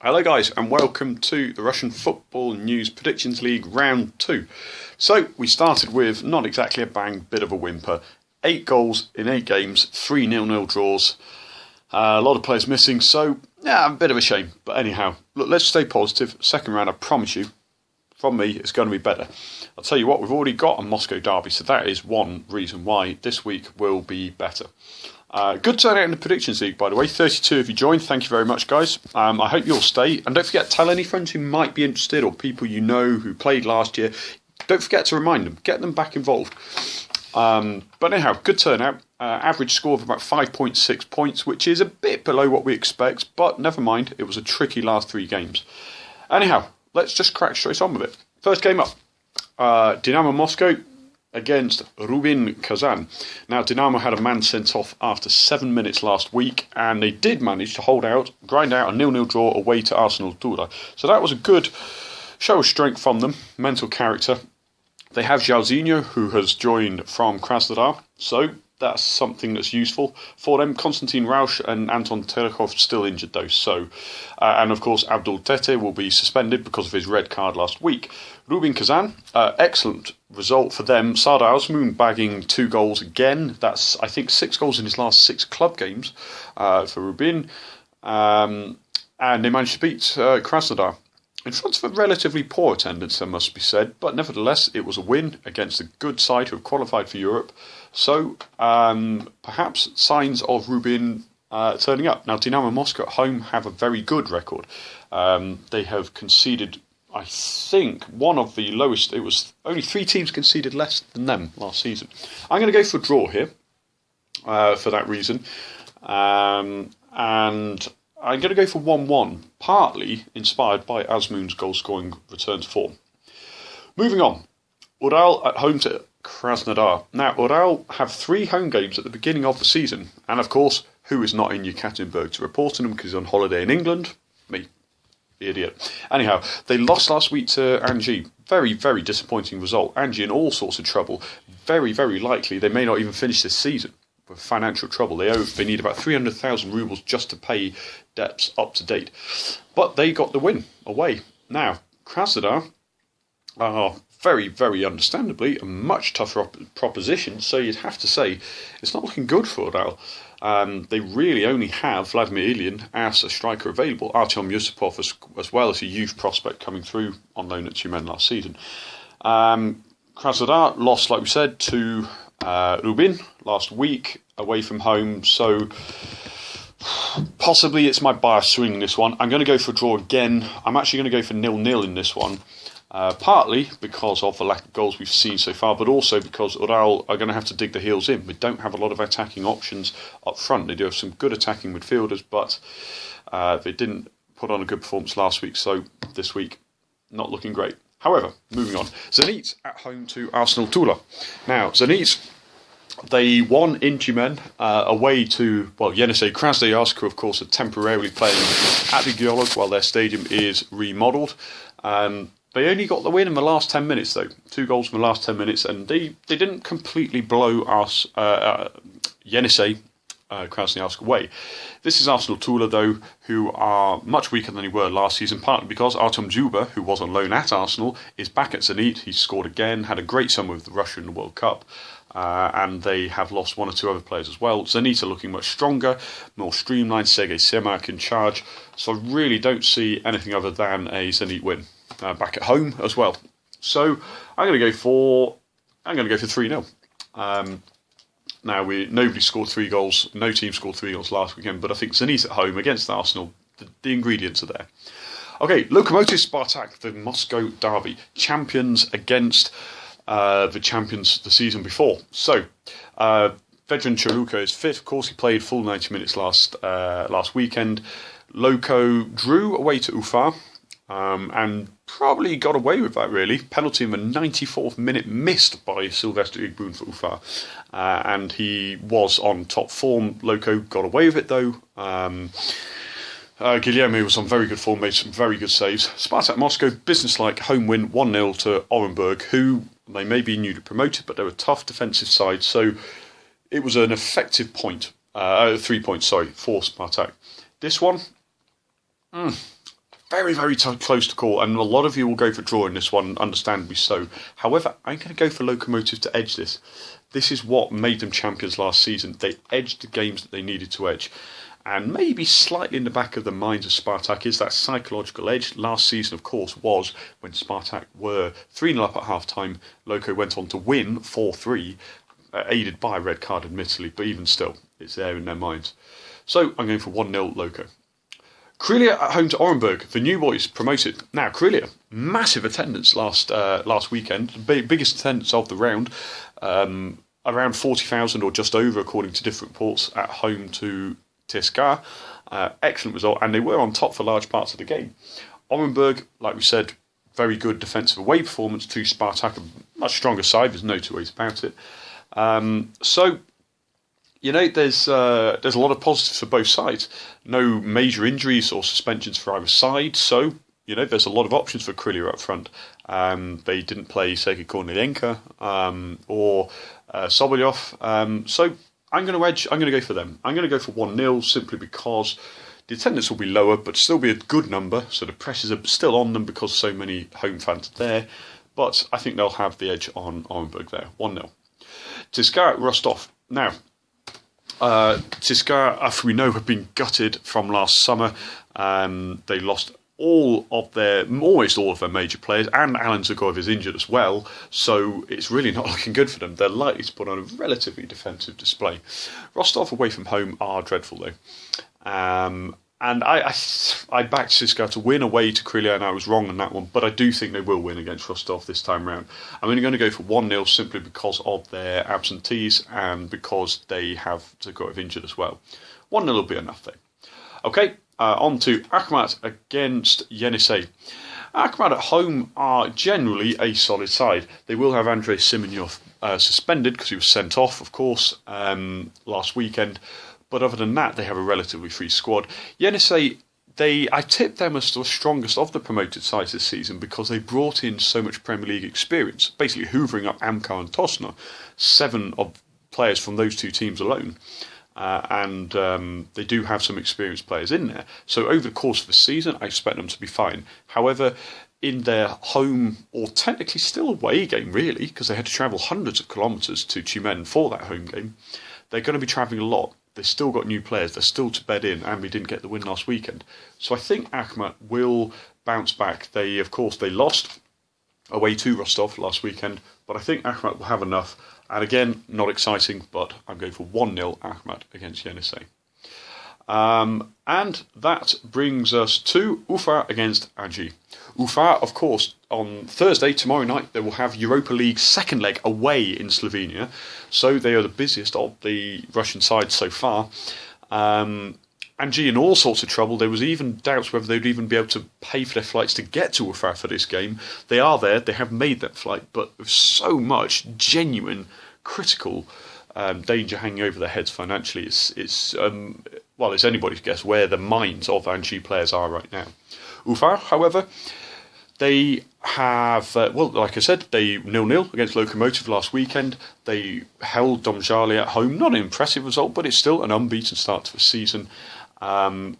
Hello guys and welcome to the Russian Football News Predictions League Round 2. So we started with not exactly a bang, bit of a whimper. 8 goals in 8 games, 3 0-0 draws. A lot of players missing, so yeah, a bit of a shame. But anyhow, look, let's stay positive. Second round, I promise you, from me, it's going to be better. I'll tell you what, we've already got a Moscow derby, so that is one reason why this week will be better. Good turnout in the Predictions League, by the way. 32 of you joined. Thank you very much, guys. I hope you'll stay. And don't forget, tell any friends who might be interested or people you know who played last year. Don't forget to remind them. Get them back involved. But anyhow, good turnout. Average score of about 5.6 points, which is a bit below what we expect. But never mind, it was a tricky last 3 games. Anyhow, let's just crack straight on with it. First game up. Dynamo Moscow against Rubin Kazan. Now, Dynamo had a man sent off after 7 minutes last week, and they did manage to hold out, grind out a 0-0 draw away to Arsenal Tula. So that was a good show of strength from them, mental character. They have Jairzinho, who has joined from Krasnodar, so that's something that's useful for them. Konstantin Rausch and Anton Terekhov still injured though, so and of course Abdul Tete will be suspended because of his red card last week. Rubin Kazan, excellent result for them. Sardar Azmoun bagging 2 goals again. That's, I think, 6 goals in his last 6 club games for Rubin, and they managed to beat Krasnodar in front of a relatively poor attendance, that must be said, but nevertheless it was a win against a good side who have qualified for Europe. So perhaps signs of Rubin turning up. Now, Dynamo Moscow at home have a very good record. They have conceded, I think, one of the lowest. It was only 3 teams conceded less than them last season. I'm going to go for a draw here for that reason. And I'm going to go for 1-1, partly inspired by Azmoun's goal-scoring return to form. Moving on, Ural at home to Krasnodar. Now, Ural have 3 home games at the beginning of the season, and of course, who is not in Yekaterinburg to report on them because he's on holiday in England? Me, the idiot. Anyhow, they lost last week to Angie. Very, very disappointing result. Angie in all sorts of trouble. Very, very likely they may not even finish this season with financial trouble. They need about 300,000 rubles just to pay debts up to date. But they got the win away. Now, Krasnodar are very, very understandably a much tougher proposition, so you'd have to say it's not looking good for Ural. They really only have Vladimir Ilyin as a striker available, Artyom Yusupov as well as a youth prospect coming through on loan at Tyumen last season. Krasnodar lost, like we said, to Rubin last week away from home, so possibly it's my bias swinging this one. I'm going to go for a draw again. I'm actually going to go for 0-0 in this one. Partly because of the lack of goals we've seen so far, but also because Ural are going to have to dig their heels in. We don't have a lot of attacking options up front. They do have some good attacking midfielders, but they didn't put on a good performance last week, so this week, not looking great. However, moving on. Zenit at home to Arsenal Tula. Now, Zenit, they won in Tyumen away to, Yenisei Krasnoyarsk, who of course are temporarily playing at the Geolog while their stadium is remodelled. They only got the win in the last 10 minutes, though. 2 goals in the last 10 minutes, and they didn't completely blow us Yenisei Krasnoyarsk away. This is Arsenal Tula, though, who are much weaker than they were last season, partly because Artem Dzyuba, who was on loan at Arsenal, is back at Zenit. He's scored again, had a great summer with Russia in the World Cup, and they have lost 1 or 2 other players as well. Zenit are looking much stronger, more streamlined, Sergei Semak in charge, so I really don't see anything other than a Zenit win. Back at home as well. So I'm going to go for 3-0. Now nobody scored 3 goals. No team scored 3 goals last weekend, but I think Zenit at home against Arsenal, the ingredients are there. Okay, Lokomotiv Spartak, the Moscow derby, champions against the champions the season before. So Vedran Chaluka is fit. Of course, he played full 90 minutes last weekend. Loko drew away to Ufa. And probably got away with that, really. Penalty in the 94th minute missed by Sylvester Igbun for Ufa. And he was on top form. Loko got away with it, though. Guilherme was on very good form, made some very good saves. Spartak Moscow, businesslike home win 1-0 to Orenburg, who they may be newly promoted, but they're a tough defensive side. So it was an effective 3 points, for Spartak. This one, Very, very close to call, and a lot of you will go for draw in this one, understandably so. However, I'm going to go for Lokomotiv to edge this. This is what made them champions last season. They edged the games that they needed to edge. And maybe slightly in the back of the minds of Spartak is that psychological edge. Last season, of course, was when Spartak were 3-0 up at half-time. Loko went on to win 4-3, aided by a red card, admittedly, but even still, it's there in their minds. So I'm going for 1-0 Loko. Krylia at home to Orenburg, the new boys promoted. Now, Krylia, massive attendance last weekend, the biggest attendance of the round, around 40,000 or just over, according to different reports, at home to TSK. Excellent result, and they were on top for large parts of the game. Orenburg, like we said, very good defensive away performance to Spartak, a much stronger side, there's no two ways about it. So, you know, there's a lot of positives for both sides. No major injuries or suspensions for either side, so, you know, there's a lot of options for Krylia up front. They didn't play Sergei Kornienko or Sobolyov, so I'm going to go for them. I'm going to go for 1-0 simply because the attendance will be lower, but still be a good number, so the pressures are still on them because so many home fans are there, but I think they'll have the edge on Orenburg there. 1-0. TSK at Rostov. Now, TSK, after we know, have been gutted from last summer. They lost almost all of their major players, and Alan Zagorov is injured as well, so it's really not looking good for them. They're likely to put on a relatively defensive display. Rostov away from home are dreadful though. And I backed CSKA to win away to Krylia, and I was wrong on that one, but I do think they will win against Rostov this time round. I'm only going to go for 1-0 simply because of their absentees and because they have Zagorov injured as well. 1-0 will be enough though. Okay, on to Akhmat against Yenisei. Akhmat at home are generally a solid side. They will have Andrei Simenyov suspended because he was sent off, of course, last weekend. But other than that, they have a relatively free squad. Yenisei, I tipped them as the strongest of the promoted sides this season because they brought in so much Premier League experience, basically hoovering up Amkar and Tosna, 7 of players from those two teams alone. And they do have some experienced players in there. So over the course of the season, I expect them to be fine. However, in their home, or technically still away game really, because they had to travel hundreds of kilometres to Tyumen for that home game, they're going to be travelling a lot. They've still got new players, they're still to bed in, and we didn't get the win last weekend. So I think Akhmat will bounce back. They lost away to Rostov last weekend, but I think Akhmat will have enough. And again, not exciting, but I'm going for 1-0 Akhmat against Yenisei. And that brings us to Ufa against Anji. Ufa, of course, on Thursday, tomorrow night, they will have Europa League second leg away in Slovenia. So they are the busiest of the Russian sides so far. Anji in all sorts of trouble. There was even doubts whether they would even be able to pay for their flights to get to Ufa for this game. They are there, they have made that flight, but with so much genuine, critical danger hanging over their heads financially, it's anybody's guess where the minds of Anji players are right now. Ufa, however, they have, like I said, they 0-0 against Lokomotiv last weekend. They held Domžale at home. Not an impressive result, but it's still an unbeaten start to the season. I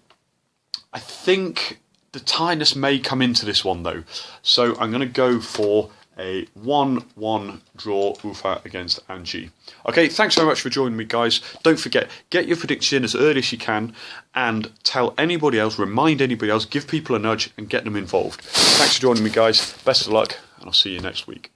think the tiredness may come into this one, though. So I'm going to go for a 1-1 draw, Ufa against Anji. Okay, thanks very much for joining me, guys. Don't forget, get your prediction in as early as you can and tell anybody else, remind anybody else, give people a nudge and get them involved. Thanks for joining me, guys. Best of luck, and I'll see you next week.